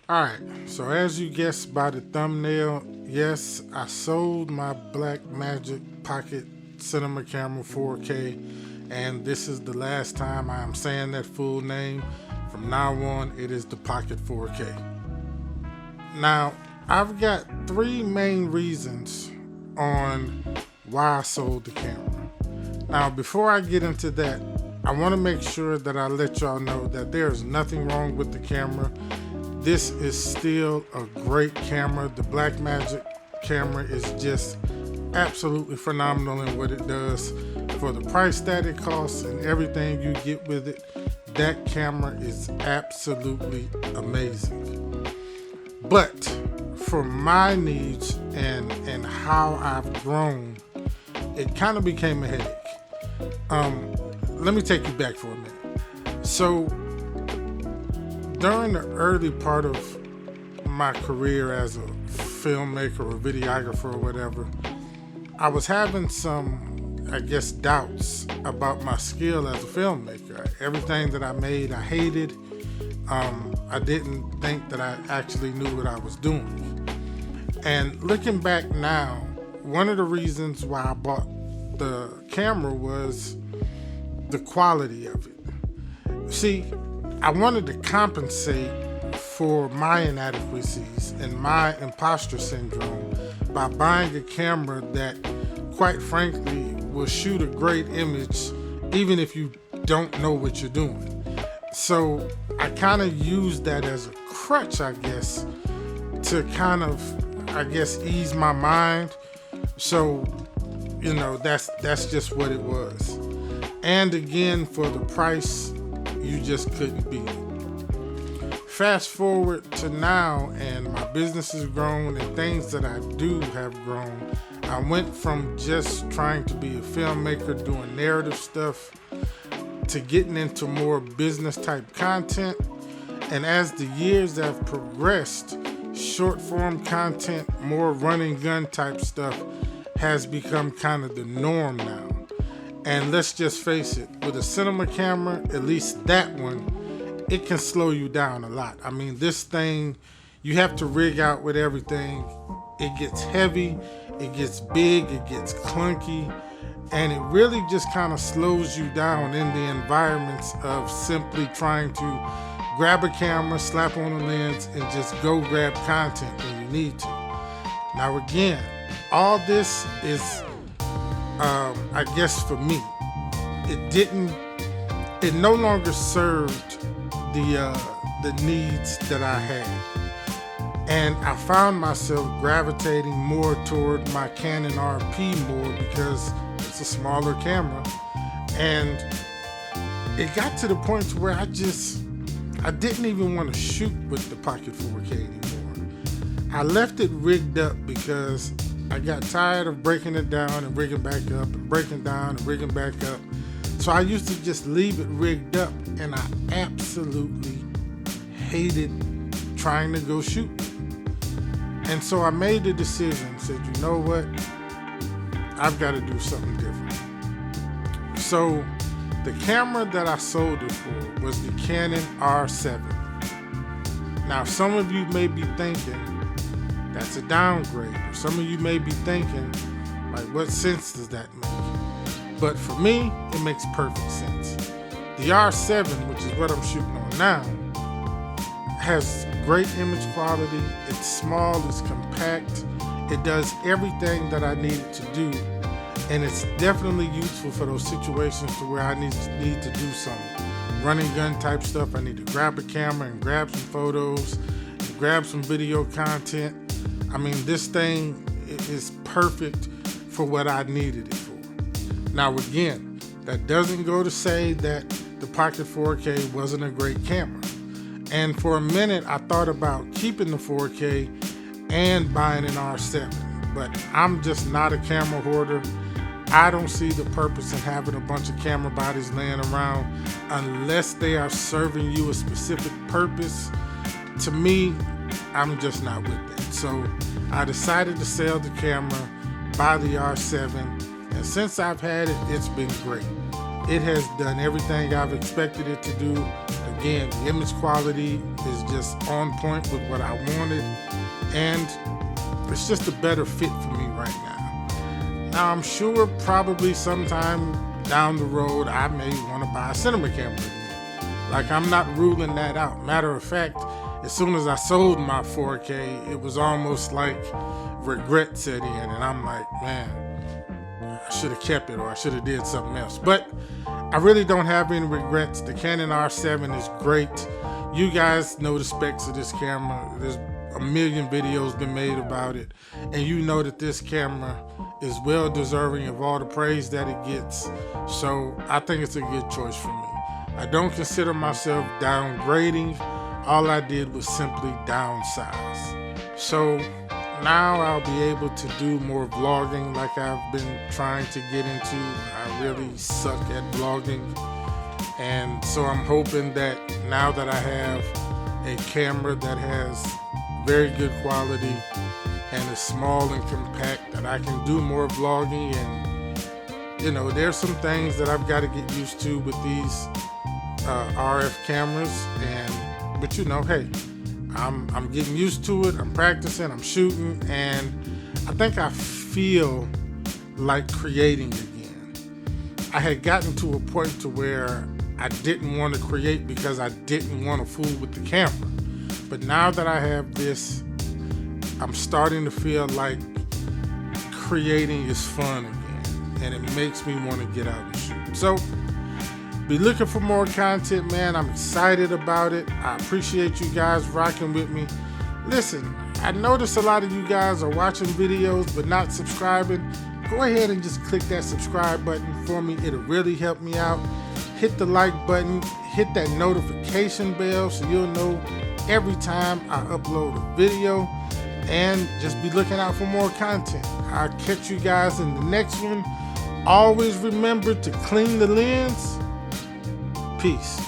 Alright, so as you guessed by the thumbnail, yes, I sold my Blackmagic Pocket Cinema Camera 4K, and this is the last time I am saying that full name. From now on, it is the Pocket 4K. Now, I've got three main reasons on why I sold the camera. Now, before I get into that, I want to make sure that I let y'all know that there is nothing wrong with the camera. This is still a great camera. The Blackmagic camera is just absolutely phenomenal in what it does. For the price that it costs and everything you get with it, that camera is absolutely amazing. But for my needs and how I've grown, it kind of became a headache. Let me take you back for a minute. So during the early part of my career as a filmmaker or videographer or whatever, I was having some, I guess, doubts about my skill as a filmmaker. Everything that I made, I hated. I didn't think that I actually knew what I was doing. And looking back now, one of the reasons why I bought the camera was the quality of it. See, I wanted to compensate for my inadequacies and my imposter syndrome by buying a camera that, quite frankly, will shoot a great image even if you don't know what you're doing. So I kind of used that as a crutch, I guess, to kind of, ease my mind. So, that's just what it was. And again, for the price, you just couldn't beat it. Fast forward to now, and my business has grown and things that I do have grown. I went from just trying to be a filmmaker doing narrative stuff to getting into more business type content. And as the years have progressed, short form content, more running gun type stuff has become kind of the norm now. And let's just face it, with a cinema camera, at least that one, it can slow you down a lot. I mean, this thing, you have to rig out with everything. It gets heavy, it gets big, it gets clunky, and it really just kind of slows you down in the environments of simply trying to grab a camera, slap on a lens, and just go grab content when you need to. Now again, all this is for me, it no longer served the needs that I had. And I found myself gravitating more toward my Canon RP more because it's a smaller camera. And it got to the point where I didn't even want to shoot with the Pocket 4K anymore. I left it rigged up because I got tired of breaking it down and rigging back up and breaking down and rigging back up. So I used to just leave it rigged up, and I absolutely hated trying to go shoot. And so I made the decision, said, you know what? I've got to do something different. So the camera that I sold it for was the Canon R7. Now, some of you may be thinking, that's a downgrade. Or some of you may be thinking, like, what sense does that make? But for me, it makes perfect sense. The R7, which is what I'm shooting on now, has great image quality. It's small, it's compact. It does everything that I need it to do. And it's definitely useful for those situations to where I need to do some running gun type stuff. I need to grab a camera and grab some photos, and grab some video content. I mean, this thing is perfect for what I needed it for. Now again, that doesn't go to say that the Pocket 4K wasn't a great camera. And for a minute, I thought about keeping the 4K and buying an R7. But I'm just not a camera hoarder. I don't see the purpose in having a bunch of camera bodies laying around unless they are serving you a specific purpose. To me, I'm just not with that. So I decided to sell the camera, buy the R7, and since I've had it, it's been great. It has done everything I've expected it to do. The again, the image quality is just on point with what I wanted, and it's just a better fit for me right now. Now, I'm sure probably sometime down the road, I may want to buy a cinema camera again. Like, I'm not ruling that out. Matter of fact, as soon as I sold my 4K, it was almost like regret set in, and I'm like, man, I should have kept it, or I should have did something else. But I really don't have any regrets. The Canon R7 is great. You guys know the specs of this camera. There's a million videos been made about it, and you know that this camera is well deserving of all the praise that it gets. So I think it's a good choice for me. I don't consider myself downgrading. All I did was simply downsize. So now I'll be able to do more vlogging like I've been trying to get into. I really suck at vlogging. And so I'm hoping that now that I have a camera that has very good quality and is small and compact, that I can do more vlogging. And you know, there's some things that I've got to get used to with these RF cameras, but you know, hey, I'm getting used to it. I'm practicing, I'm shooting, and I think I feel like creating again. I had gotten to a point to where I didn't want to create because I didn't want to fool with the camera. But now that I have this, I'm starting to feel like creating is fun again, and it makes me want to get out and shoot. So be looking for more content, man. I'm excited about it. I appreciate you guys rocking with me. Listen, I notice a lot of you guys are watching videos but not subscribing. Go ahead and just click that subscribe button for me. It'll really help me out. Hit the like button, hit that notification bell so you'll know every time I upload a video, and just be looking out for more content. I'll catch you guys in the next one. Always remember to clean the lens. Peace.